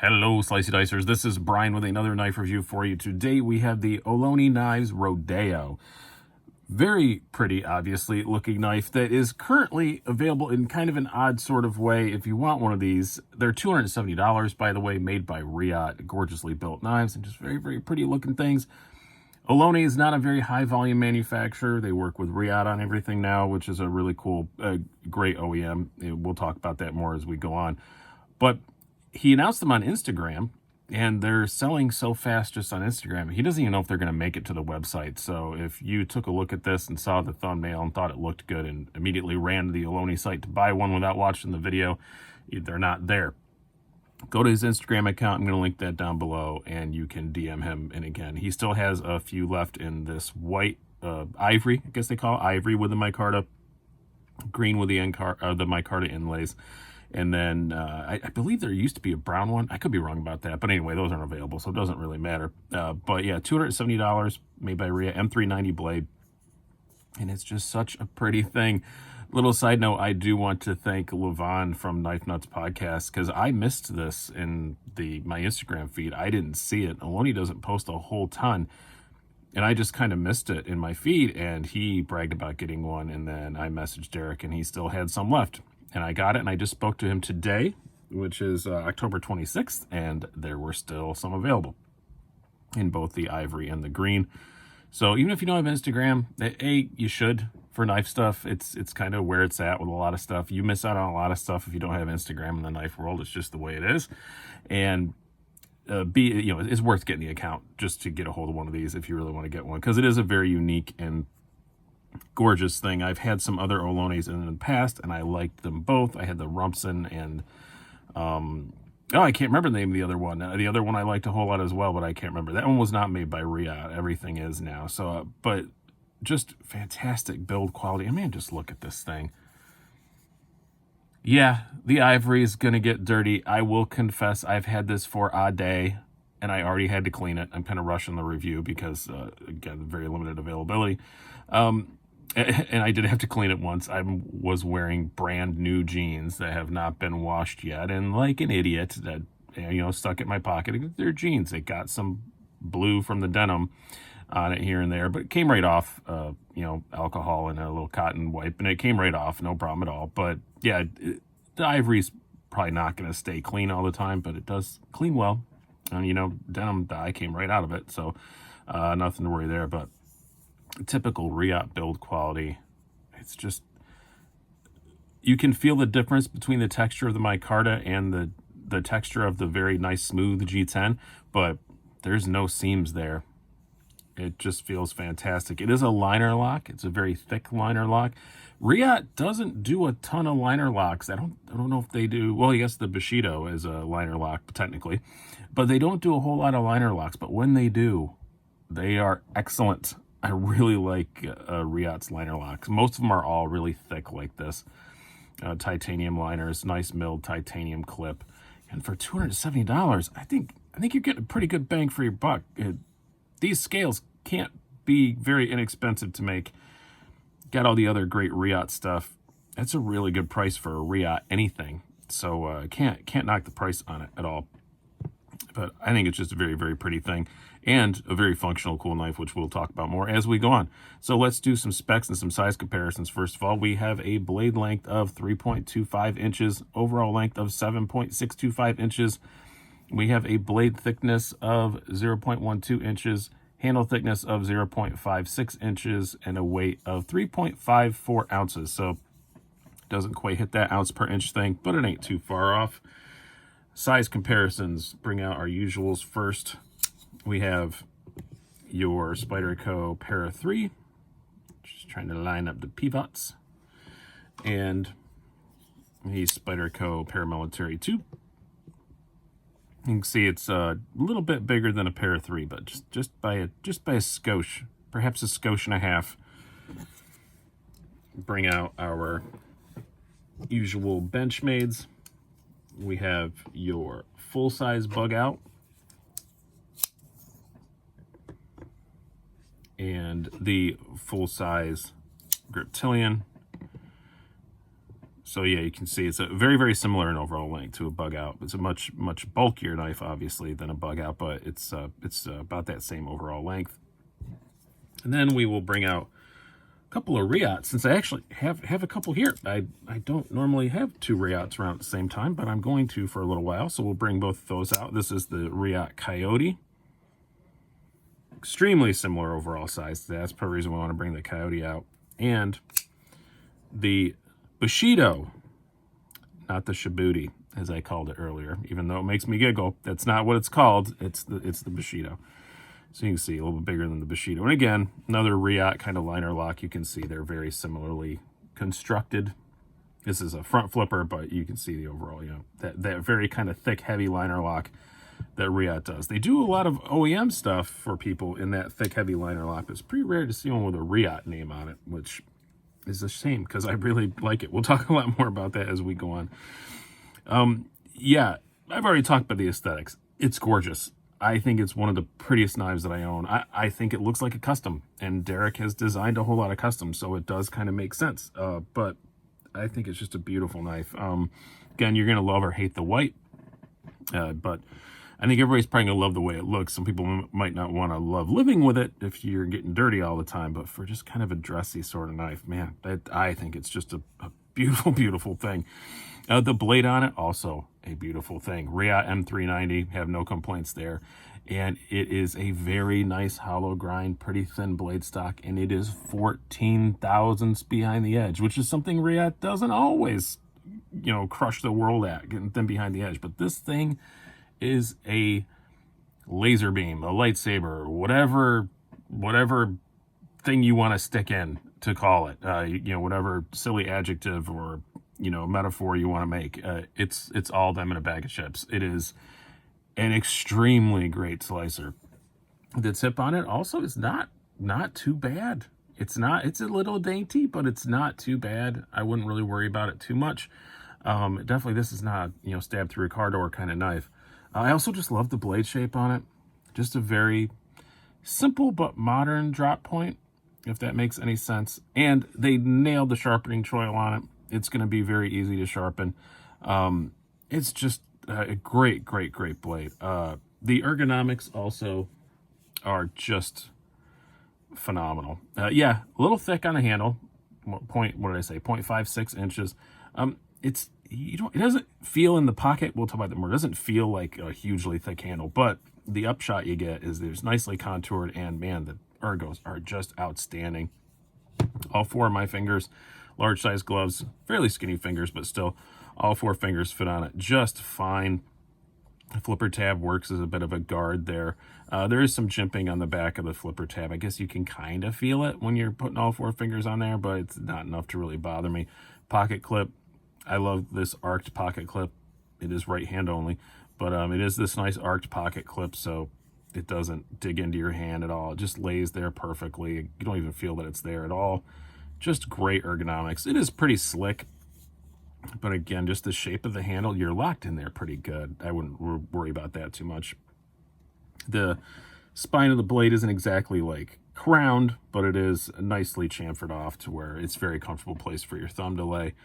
Hello, Slicey Dicers. This is Brian with another knife review for you. Today we have the Ohlone Rodayo. Very pretty, obviously, looking knife that is currently available in kind of an odd sort of way. If you want one of these, they're $270, by the way, made by Riot. Gorgeously built knives and just very, very pretty looking things. Ohlone is not a very high volume manufacturer. They work with Riot on everything now, which is a really cool, great OEM. We'll talk about that more as we go on. But he announced them on Instagram, and they're selling so fast just on Instagram. He doesn't even know if they're going to make it to the website. So if you took a look at this and saw the thumbnail and thought it looked good and immediately ran to the Ohlone site to buy one without watching the video, they're not there. Go to his Instagram account. I'm going to link that down below, and you can DM him. And again, he still has a few left in this white ivory, I guess they call it ivory with the micarta, green with the micarta inlays. And then I believe there used to be a brown one. I could be wrong about that. But anyway, those aren't available, so it doesn't really matter. But yeah, $270 made by Ria, M390 blade. And it's just such a pretty thing. Little side note, I do want to thank Levon from Knife Nuts Podcast, because I missed this in my Instagram feed. I didn't see it. Ohlone doesn't post a whole ton. And I just kind of missed it in my feed. And he bragged about getting one. And then I messaged Derek, and he still had some left. And I got it, and I just spoke to him today, which is October 26th, and there were still some available in both the ivory and the green. So even if you don't have Instagram, you should for knife stuff. It's kind of where it's at with a lot of stuff. You miss out on a lot of stuff if you don't have Instagram in the knife world. It's just the way it is. And it's worth getting the account just to get a hold of one of these if you really want to get one, because it is a very unique and gorgeous thing. I've had some other Ohlones in the past, and I liked them both. I had the Rumson and I can't remember the name of the other one. The other one I liked a whole lot as well, but I can't remember. That one was not made by Riot. Everything is now. So, but just fantastic build quality. I mean, just look at this thing. Yeah, the ivory is going to get dirty. I will confess I've had this for a day, and I already had to clean it. I'm kind of rushing the review because, again, very limited availability. And I did have to clean it once. I was wearing brand new jeans that have not been washed yet. And like an idiot that, stuck in my pocket, they're jeans. They got some blue from the denim on it here and there, but it came right off, alcohol and a little cotton wipe, and it came right off, no problem at all. But yeah, the ivory's probably not going to stay clean all the time, but it does clean well. And, denim dye came right out of it. So nothing to worry there, but typical Riot build quality. It's just, you can feel the difference between the texture of the micarta and the texture of the very nice smooth G10, but there's no seams there. It just feels fantastic. It is a liner lock. It's a very thick liner lock. Riot doesn't do a ton of liner locks. I don't know if they do. Well, yes, the Bushido is a liner lock technically, but they don't do a whole lot of liner locks. But when they do, they are excellent. I really like Riot's liner locks. Most of them are all really thick like this. Titanium liners, nice milled titanium clip. And for $270, I think you're getting a pretty good bang for your buck. These scales can't be very inexpensive to make. Got all the other great Riot stuff. That's a really good price for a Riot anything. So can't knock the price on it at all. But I think it's just a very, very pretty thing and a very functional, cool knife, which we'll talk about more as we go on. So let's do some specs and some size comparisons. First of all, we have a blade length of 3.25 inches, overall length of 7.625 inches. We have a blade thickness of 0.12 inches, handle thickness of 0.56 inches, and a weight of 3.54 ounces. So doesn't quite hit that ounce per inch thing, but it ain't too far off. Size comparisons, bring out our usuals first. We have your Spyderco Para 3, just trying to line up the pivots, and the Spyderco Paramilitary 2. You can see it's a little bit bigger than a Para 3, but just by a skosh, perhaps a skosh and a half. Bring out our usual Benchmades. We have your full-size bug out and the full-size Griptilian. So yeah, you can see it's a very, very similar in overall length to a bug out. It's a much, much bulkier knife, obviously, than a bug out, but it's about that same overall length. And then we will bring out a couple of Riots, since I actually have a couple here. I don't normally have two Riots around at the same time, but I'm going to for a little while, so we'll bring both of those out. This is the Riot Coyote. Extremely similar overall size. That's part of the reason we want to bring the Coyote out. And the Bushido, not the Shibuti, as I called it earlier, even though it makes me giggle. That's not what it's called. It's the Bushido. So you can see a little bit bigger than the Bushido. And again, another Riot kind of liner lock. You can see they're very similarly constructed. This is a front flipper, but you can see the overall, that very kind of thick, heavy liner lock that Riot does. They do a lot of OEM stuff for people in that thick, heavy liner lock. It's pretty rare to see one with a Riot name on it, which is a shame because I really like it. We'll talk a lot more about that as we go on. Yeah, I've already talked about the aesthetics. It's gorgeous. I think it's one of the prettiest knives that I own. I think it looks like a custom, and Derek has designed a whole lot of customs, so it does kind of make sense. But I think it's just a beautiful knife. Again, you're going to love or hate the white, but I think everybody's probably going to love the way it looks. Some people might not want to love living with it if you're getting dirty all the time, but for just kind of a dressy sort of knife, man, I think it's just a beautiful, beautiful thing. The blade on it, also a beautiful thing. Riot M390, have no complaints there. And it is a very nice hollow grind, pretty thin blade stock, and it is 14 thousandths behind the edge, which is something Riot doesn't always, crush the world at, getting thin behind the edge. But this thing is a laser beam, a lightsaber, whatever thing you want to stick in to call it, whatever silly adjective or metaphor you want to make. It's all them in a bag of chips. It is an extremely great slicer. The tip on it also is not too bad. It's a little dainty, but it's not too bad. I wouldn't really worry about it too much. Definitely, this is not stab through a car door kind of knife. I also just love the blade shape on it. Just a very simple but modern drop point, if that makes any sense. And they nailed the sharpening choil on it. It's going to be very easy to sharpen. It's just a great, great, great blade. The ergonomics also are just phenomenal. Yeah, a little thick on the handle. What did I say? 0.56 inches. It doesn't feel in the pocket. We'll talk about that more. It doesn't feel like a hugely thick handle, but the upshot you get is there's nicely contoured, and man, the ergos are just outstanding. All four of my fingers, large size gloves, fairly skinny fingers, but still all four fingers fit on it just fine. The flipper tab works as a bit of a guard there. There is some jimping on the back of the flipper tab. I guess you can kind of feel it when you're putting all four fingers on there, but it's not enough to really bother me. Pocket clip. I love this arced pocket clip. It is right hand only, but it is this nice arced pocket clip, so it doesn't dig into your hand at all. It just lays there perfectly. You don't even feel that it's there at all. Just great ergonomics. It is pretty slick, but again, just the shape of the handle, you're locked in there pretty good. I wouldn't worry about that too much. The spine of the blade isn't exactly like crowned, but it is nicely chamfered off to where it's very comfortable place for your thumb to lay.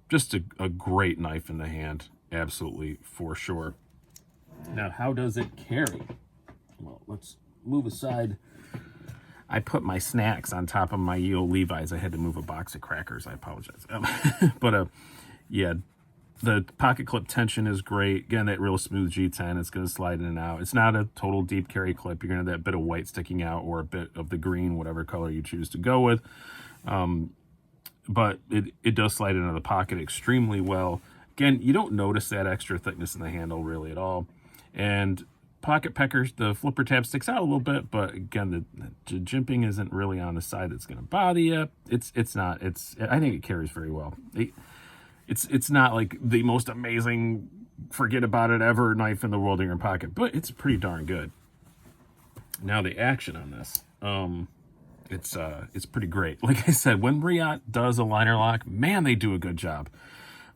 Just a great knife in the hand, absolutely, for sure. Now, how does it carry? Well, let's move aside. I put my snacks on top of my Yale Levi's. I had to move a box of crackers. I apologize. But yeah, the pocket clip tension is great. Again, that real smooth G10. It's going to slide in and out. It's not a total deep carry clip. You're going to have that bit of white sticking out or a bit of the green, whatever color you choose to go with. But it does slide into the pocket extremely well. Again, you don't notice that extra thickness in the handle really at all. And pocket peckers, the flipper tab sticks out a little bit, but again, the jimping isn't really on the side that's going to bother you. It's not. I think it carries very well. It's not like the most amazing, forget about it ever knife in the world in your pocket, but it's pretty darn good. Now the action on this. It's pretty great. Like I said, when Riot does a liner lock, man, they do a good job.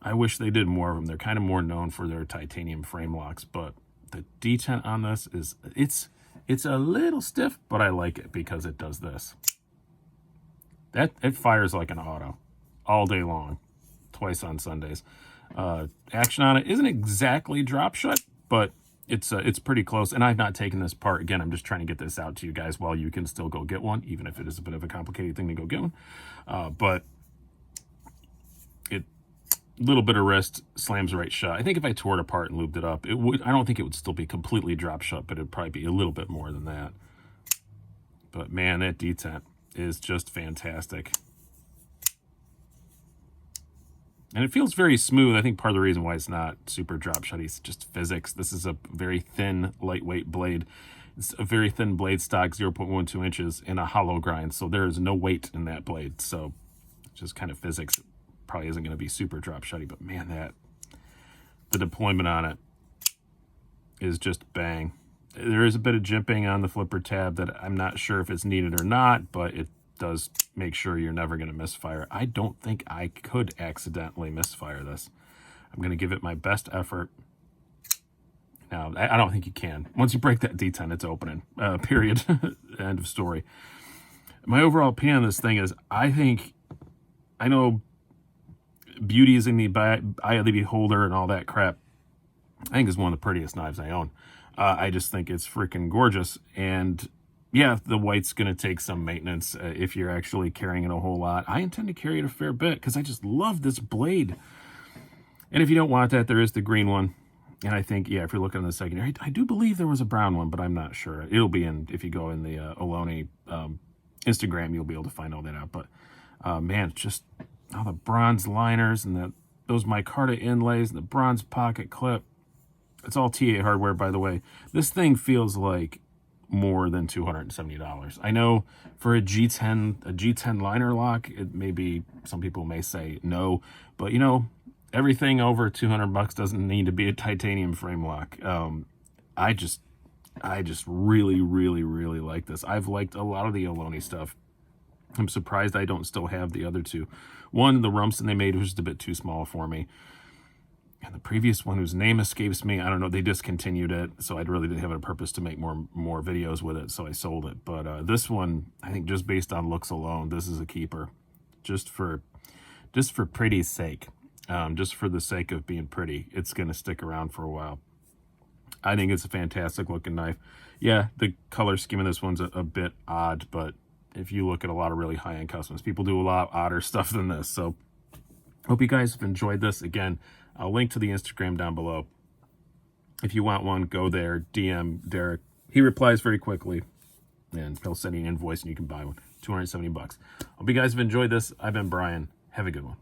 I wish they did more of them. They're kind of more known for their titanium frame locks, but the detent on this it's a little stiff, but I like it because it does this. It fires like an auto all day long. twice on Sundays. Action on it isn't exactly drop shut, but it's pretty close. And I've not taken this part. Again, I'm just trying to get this out to you guys while you can still go get one, even if it is a bit of a complicated thing to go get one. But little bit of wrist slams right shut. I think if I tore it apart and lubed it up, it would. I don't think it would still be completely drop shut, but it'd probably be a little bit more than that. But man, that detent is just fantastic. And it feels very smooth. I think part of the reason why it's not super drop shutty is just physics. This is a very thin, lightweight blade. It's a very thin blade stock, 0.12 inches, and a hollow grind. So there is no weight in that blade. So just kind of physics. Probably isn't going to be super drop shutty, but man, the deployment on it is just bang. There is a bit of jimping on the flipper tab that I'm not sure if it's needed or not, but it does make sure you're never going to misfire. I don't think I could accidentally misfire this. I'm going to give it my best effort. Now, I don't think you can. Once you break that detent, it's opening. Period. End of story. My overall opinion on this thing is, I know beauty is in the eye of the beholder and all that crap. I think it's one of the prettiest knives I own. I just think it's freaking gorgeous. And yeah, the white's going to take some maintenance if you're actually carrying it a whole lot. I intend to carry it a fair bit because I just love this blade. And if you don't want that, there is the green one. And I think, yeah, if you're looking in the secondary, I do believe there was a brown one, but I'm not sure. It'll be in, if you go in the Ohlone Instagram, you'll be able to find all that out. But man, just all the bronze liners and those micarta inlays and the bronze pocket clip. It's all TA hardware, by the way. This thing feels like more than $270. I know for a G10 liner lock, it may be, some people may say no, but you know, everything over $200 doesn't need to be a titanium frame lock. I just really, really, really like this. I've liked a lot of the Ohlone stuff. I'm surprised I don't still have the other two. One, the Rumson they made was just a bit too small for me. And the previous one, whose name escapes me, I don't know, they discontinued it, so I really didn't have a purpose to make more videos with it, so I sold it. But this one, I think just based on looks alone, this is a keeper. Just for pretty's sake. Just for the sake of being pretty. It's going to stick around for a while. I think it's a fantastic looking knife. Yeah, the color scheme of this one's a bit odd, but if you look at a lot of really high-end customs, people do a lot odder stuff than this. So hope you guys have enjoyed this. Again, I'll link to the Instagram down below. If you want one, go there, DM Derek. He replies very quickly, and he'll send you an invoice and you can buy one. $270. Hope you guys have enjoyed this. I've been Brian. Have a good one.